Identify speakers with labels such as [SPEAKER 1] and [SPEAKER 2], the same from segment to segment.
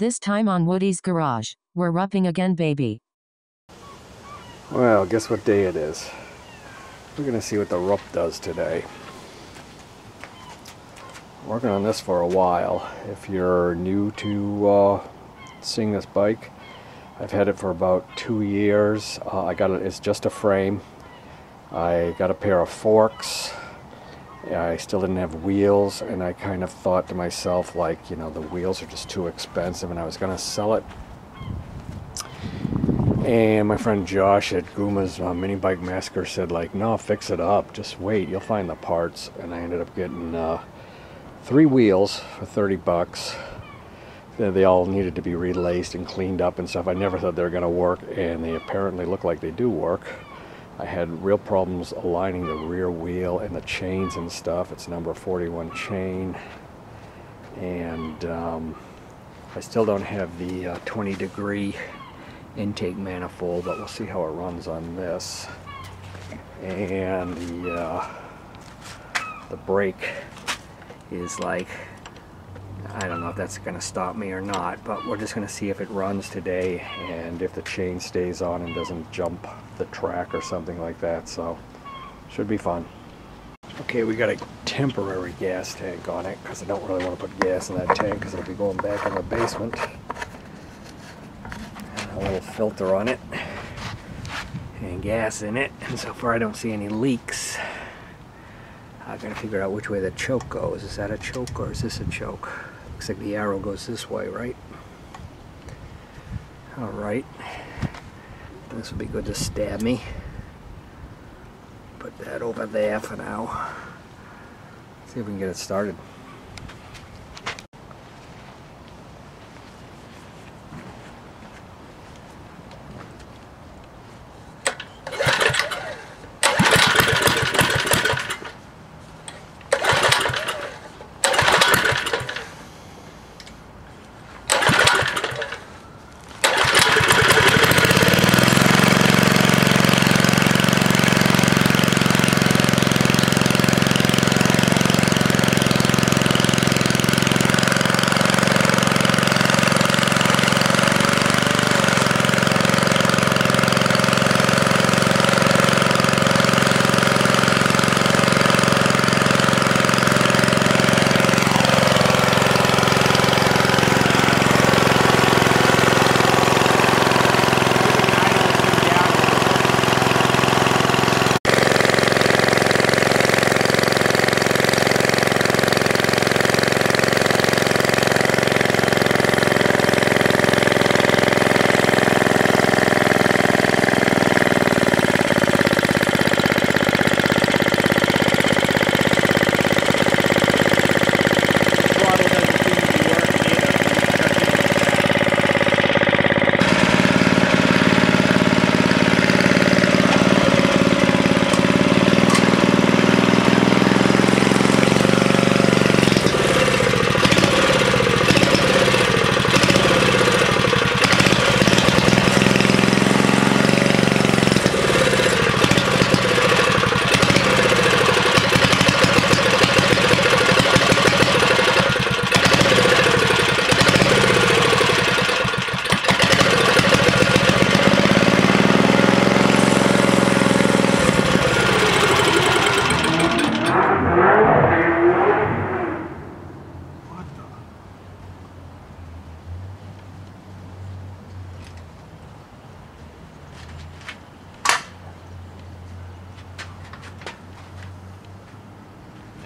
[SPEAKER 1] This time on Woody's Garage. We're rupping again, baby.
[SPEAKER 2] Well, guess what day it is? We're gonna see what the Rupp does today. Working on this for a while. If you're new to seeing this bike, I've had it for about 2 years. I got it. It's just a frame. I got a pair of forks. I still didn't have wheels, and I kind of thought to myself, like, you know, the wheels are just too expensive, and I was gonna sell it. And my friend Josh at Guma's Minibike Massacre said, like, no, fix it up, just wait, you'll find the parts. And I ended up getting 3 wheels for 30 bucks. They all needed to be relaced and cleaned up and stuff. I never thought they were gonna work, and they apparently look like they do work. I had real problems aligning the rear wheel and the chains and stuff. It's number 41 chain, and I still don't have the 20-degree intake manifold, but we'll see how it runs on this. And the brake is like, I don't know if that's going to stop me or not, but we're just going to see if it runs today and if the chain stays on and doesn't jump the track or something like that. So should be fun. Okay, we got a temporary gas tank on it because I don't really want to put gas in that tank because it'll be going back in the basement. And a little filter on it and gas in it, and so far I don't see any leaks. I gotta figure out which way the choke goes. Is that a choke or is this a choke? Looks like the arrow goes this way, right? Alright. This will be good to stab me. Put that over there for now. See if we can get it started.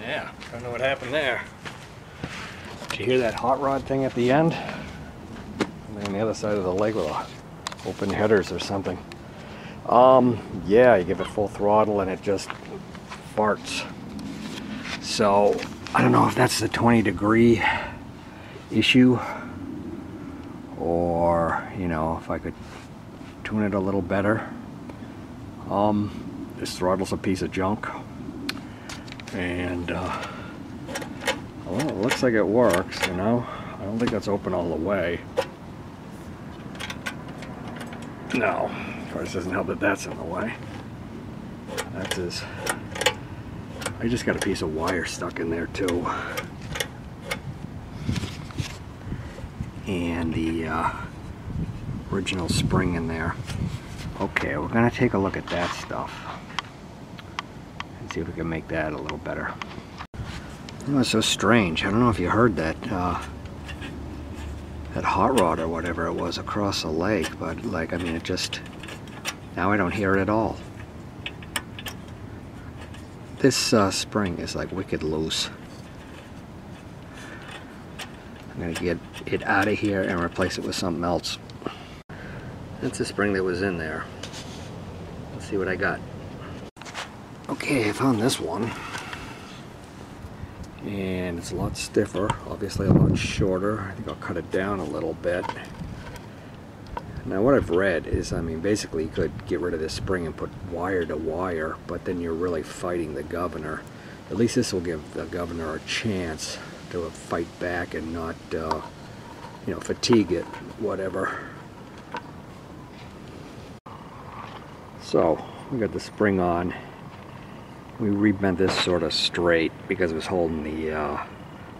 [SPEAKER 2] Yeah, don't know what happened there. Did you hear that hot rod thing at the end? And on the other side of the leg with open headers or something. Yeah, you give it full throttle and it just farts. So I don't know if that's the 20-degree issue, or, you know, if I could tune it a little better. This throttle's a piece of junk, and well, it looks like it works, you know. I don't think that's open all the way. No, of course it doesn't help that that's in the way. That's his. I just got a piece of wire stuck in there too. and the original spring in there. Okay, we're gonna take a look at that stuff and see if we can make that a little better. It was so strange. I don't know if you heard that that hot rod or whatever it was across the lake, but like, I mean, it just, now I don't hear it at all. This spring is like wicked loose. I'm gonna get it out of here and replace it with something else. That's the spring that was in there. Let's see what I got. Okay, I found this one. And it's a lot stiffer, obviously a lot shorter. I think I'll cut it down a little bit. Now what I've read is, I mean, basically you could get rid of this spring and put wire to wire, but then you're really fighting the governor. At least this will give the governor a chance to fight back and not, you know, fatigue it, whatever. So, we got the spring on. We rebent this sort of straight because it was holding the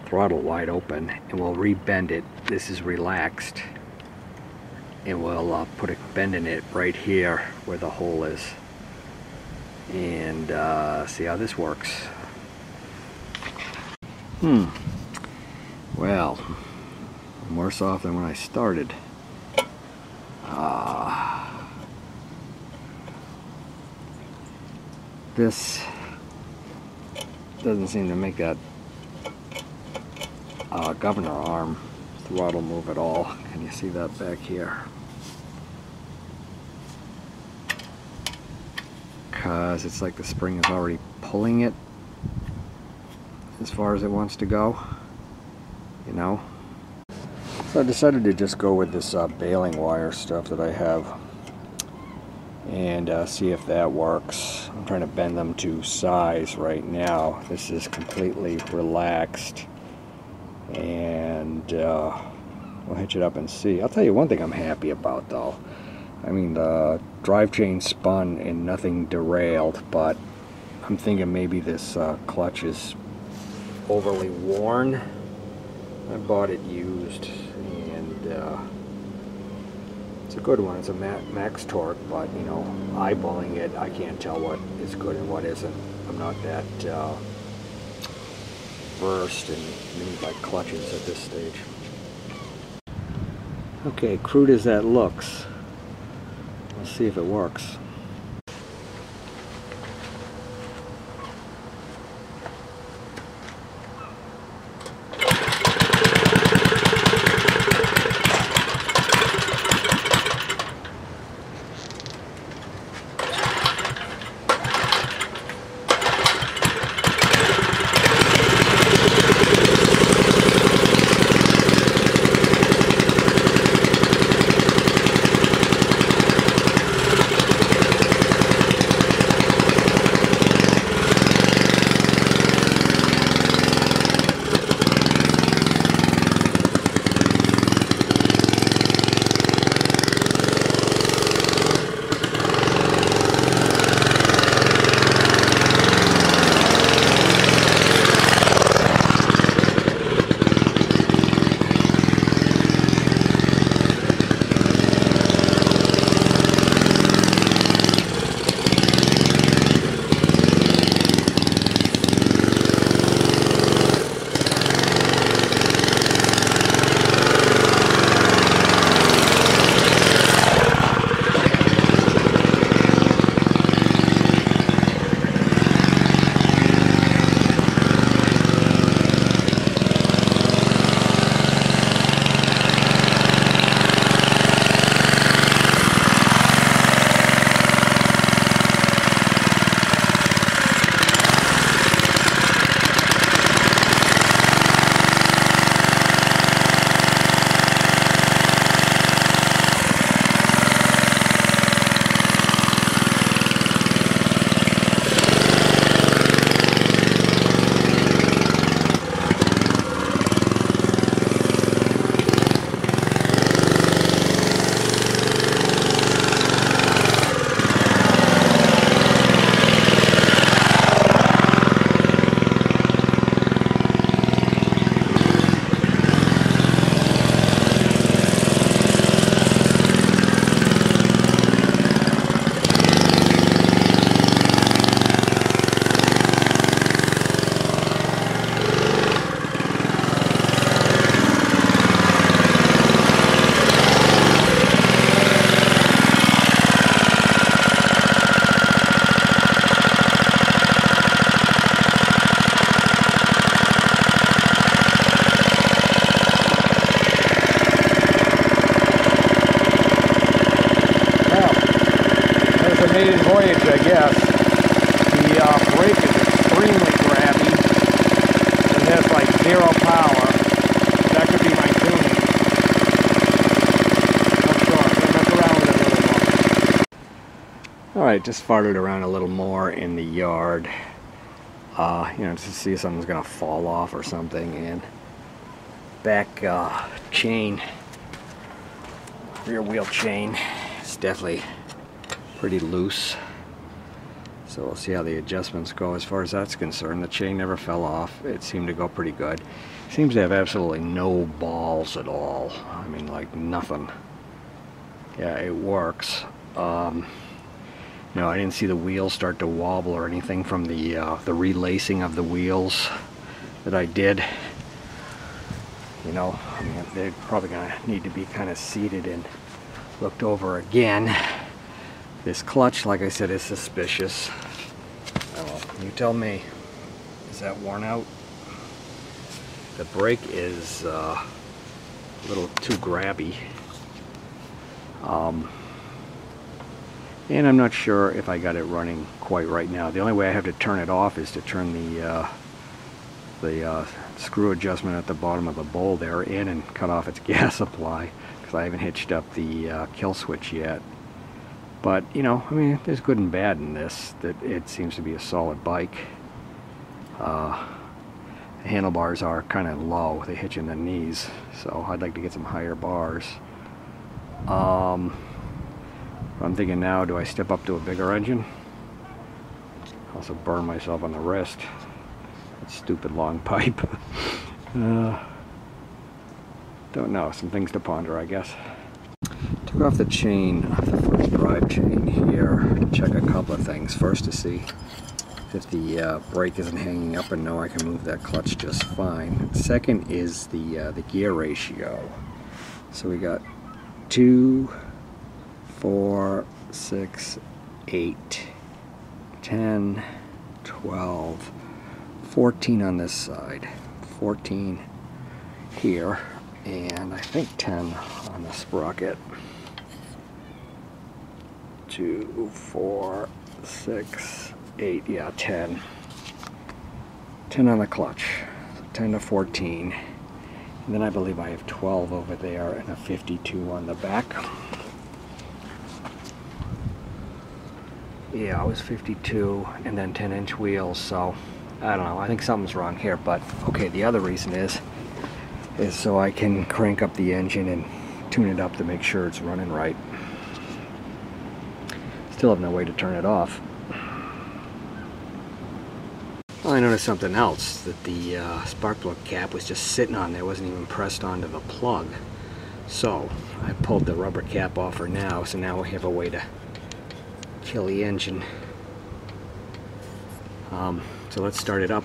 [SPEAKER 2] throttle wide open, and we'll rebend it. This is relaxed, and we'll put a bend in it right here where the hole is, and see how this works. Well, I'm worse off than when I started. This doesn't seem to make that governor arm throttle move at all. Can you see that back here? Because it's like the spring is already pulling it as far as it wants to go, you know? So I decided to just go with this baling wire stuff that I have and see if that works. I'm trying to bend them to size right now. This is completely relaxed, and we'll hitch it up and see. I'll tell you one thing I'm happy about though. I mean, the drive chain spun and nothing derailed, but I'm thinking maybe this clutch is overly worn. I bought it used, and it's a good one. It's a max torque, but you know, eyeballing it, I can't tell what is good and what isn't. I'm not that versed in Minibike clutches at this stage. Okay, crude as that looks, let's see if it works. Alright, just farted around a little more in the yard. You know, just to see if something's gonna fall off or something. And back chain, rear wheel chain, is definitely pretty loose. So we'll see how the adjustments go as far as that's concerned. The chain never fell off. It seemed to go pretty good. Seems to have absolutely no balls at all. I mean, like nothing. Yeah, it works. No, I didn't see the wheels start to wobble or anything from the relacing of the wheels that I did. You know, I mean, they're probably gonna need to be kind of seated and looked over again. This clutch, like I said, is suspicious. I don't know, you tell me. Is that worn out? The brake is a little too grabby. And I'm not sure if I got it running quite right now. The only way I have to turn it off is to turn the screw adjustment at the bottom of the bowl there in and cut off its gas supply, because I haven't hitched up the kill switch yet. But, you know, I mean, there's good and bad in this, that it seems to be a solid bike. The handlebars are kind of low, they hitch in the knees, so I'd like to get some higher bars. I'm thinking now, do I step up to a bigger engine? Also burn myself on the wrist. That stupid long pipe. Don't know, some things to ponder, I guess. Took off the chain, off the first drive chain here, to check a couple of things. First, to see if the brake isn't hanging up and know I can move that clutch just fine. Second is the gear ratio. So we got 2, 4, 6, 8, 10, 12, 14 on this side, 14 here, and I think 10 on the sprocket. 2, 4, 6, 8, yeah, 10. 10 on the clutch, so 10 to 14. And then I believe I have 12 over there and a 52 on the back. Yeah, it was 52 and then 10-inch wheels, so I don't know, I think something's wrong here. But okay, the other reason is so I can crank up the engine and tune it up to make sure it's running right. Still have no way to turn it off. Well, I noticed something else, that the spark plug cap was just sitting on there, wasn't even pressed onto the plug. So I pulled the rubber cap off for now, so now we have a way to kill the engine. So let's start it up.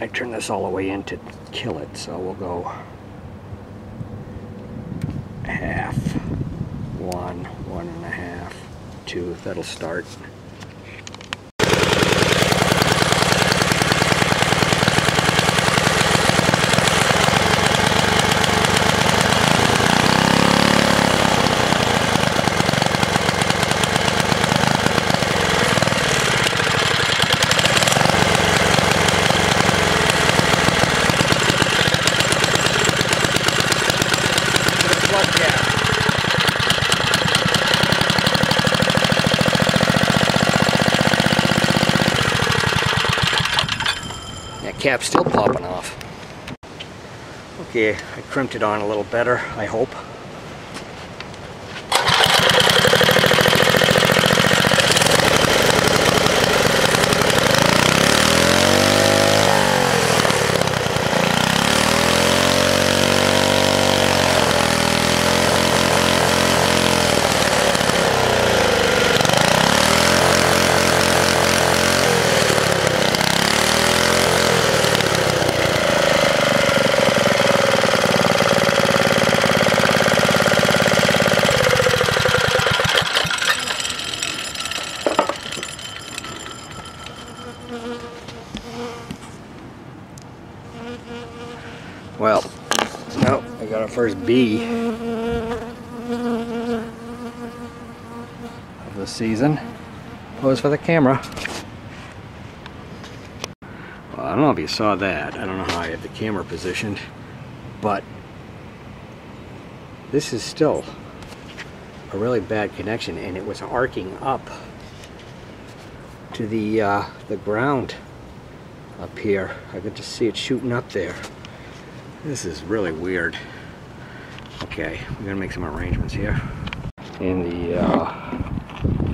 [SPEAKER 2] I turned this all the way in to kill it, so we'll go half, 1, 1.5, 2, that'll start. Cap's still popping off. Okay, I crimped it on a little better, I hope. Well, no, I got our first B of the season. Pose for the camera. Well, I don't know if you saw that. I don't know how I have the camera positioned, but this is still
[SPEAKER 3] a really bad connection, and it was arcing up to the ground up here. I could just see it shooting up there. This is really weird. Okay, we're gonna make some arrangements here.
[SPEAKER 2] And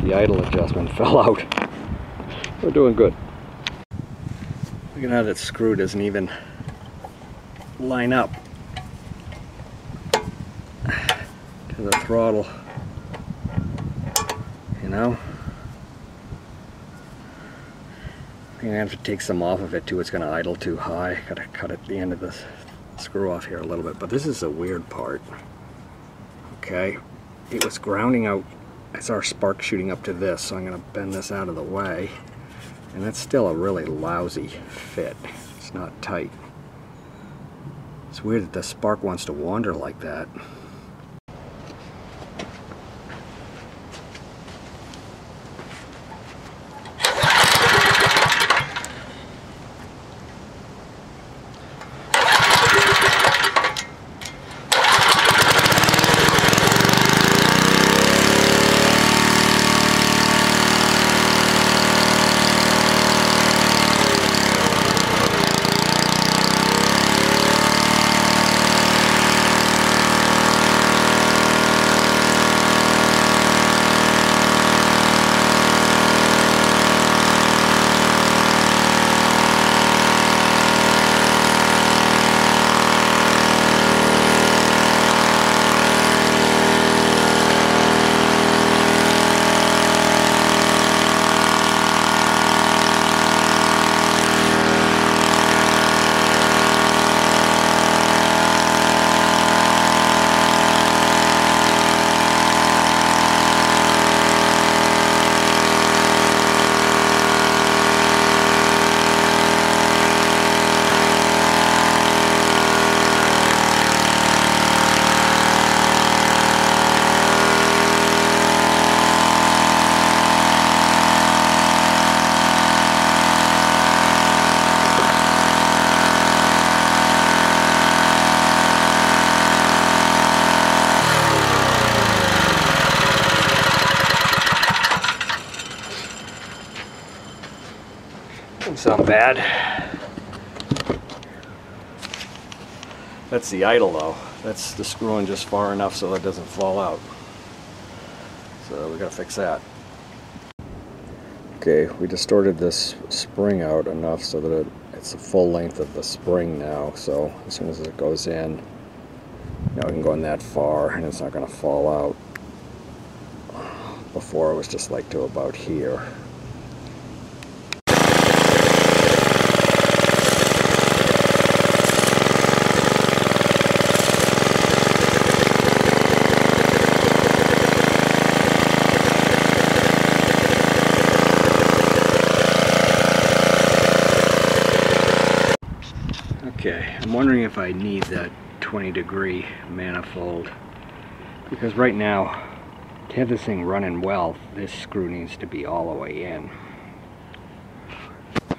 [SPEAKER 2] the idle adjustment fell out. We're doing good. Look at how that screw doesn't even line up to the throttle. You know? I'm gonna have to take some off of it too. It's gonna idle too high. Gotta cut at the end of this screw off here a little bit. But this is a weird part. Okay, it was grounding out. I saw a spark shooting up to this, so I'm gonna bend this out of the way. And that's still a really lousy fit. It's not tight. It's weird that the spark wants to wander like that. Doesn't sound bad. That's the idle though. That's the screwing just far enough so it doesn't fall out. So we gotta fix that. Okay, we distorted this spring out enough so that it's the full length of the spring now. So as soon as it goes in, now we can go in that far and it's not gonna fall out. Before it was just like to about here. Okay, I'm wondering if I need that 20-degree manifold, because right now, to have this thing running well, this screw needs to be all the way in.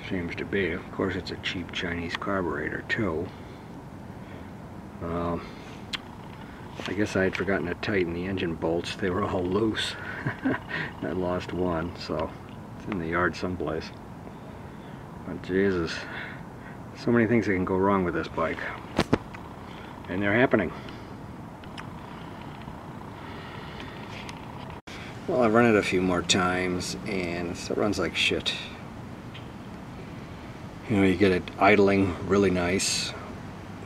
[SPEAKER 2] Seems to be. Of course, it's a cheap Chinese carburetor too. I guess I had forgotten to tighten the engine bolts. They were all loose. I lost one, so it's in the yard someplace. But Jesus, so many things that can go wrong with this bike, and they're happening. Well, I've run it a few more times and it still runs like shit. You know, you get it idling really nice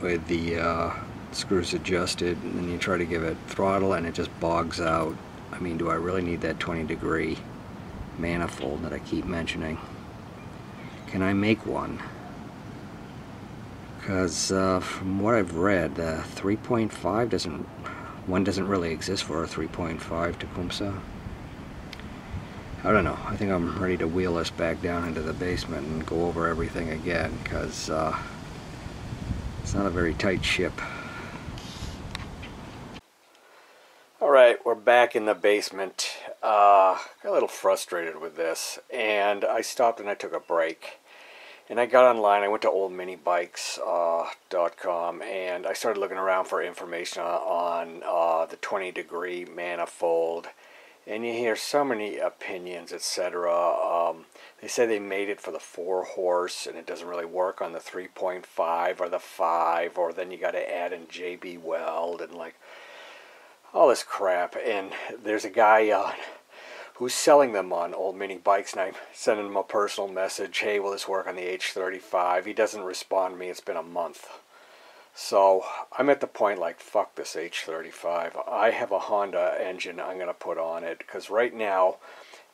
[SPEAKER 2] with the screws adjusted, and then you try to give it throttle and it just bogs out. I mean, do I really need that 20-degree manifold that I keep mentioning? Can I make one? Because from what I've read, 3.5 doesn't really exist for a 3.5 Tecumseh. I don't know. I think I'm ready to wheel this back down into the basement and go over everything again, because it's not a very tight ship. Alright, we're back in the basement. Got a little frustrated with this, and I stopped and I took a break. And I got online, I went to oldminibikes.com, and I started looking around for information on the 20-degree manifold, and you hear so many opinions, etc. They say they made it for the 4-horse, and it doesn't really work on the 3.5 or the 5, or then you got to add in JB Weld and like all this crap. And there's a guy who's selling them on old mini bikes, and I'm sending him a personal message, hey, will this work on the H35? He doesn't respond to me. It's been a month. So I'm at the point like, fuck this H35. I have a Honda engine I'm going to put on it, because right now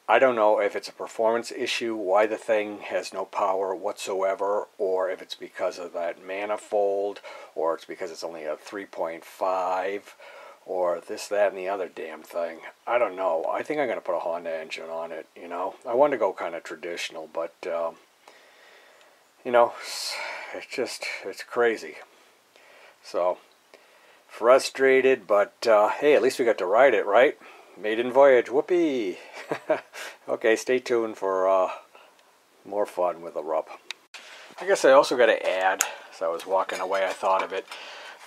[SPEAKER 2] I don't know if it's a performance issue, why the thing has no power whatsoever, or if it's because of that manifold, or it's because it's only a 3.5, or this, that, and the other damn thing. I don't know. I think I'm going to put a Honda engine on it, you know. I want to go kind of traditional, but, you know, it's crazy. So, frustrated, but, hey, at least we got to ride it, right? Maiden voyage, whoopee! Okay, stay tuned for more fun with the Rupp. I guess I also got to add, as I was walking away, I thought of it,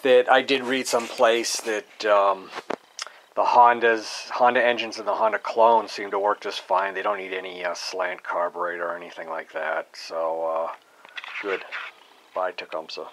[SPEAKER 2] that I did read someplace that the Honda engines and the Honda clones seem to work just fine. They don't need any slant carburetor or anything like that. So, good. Bye, Tecumseh.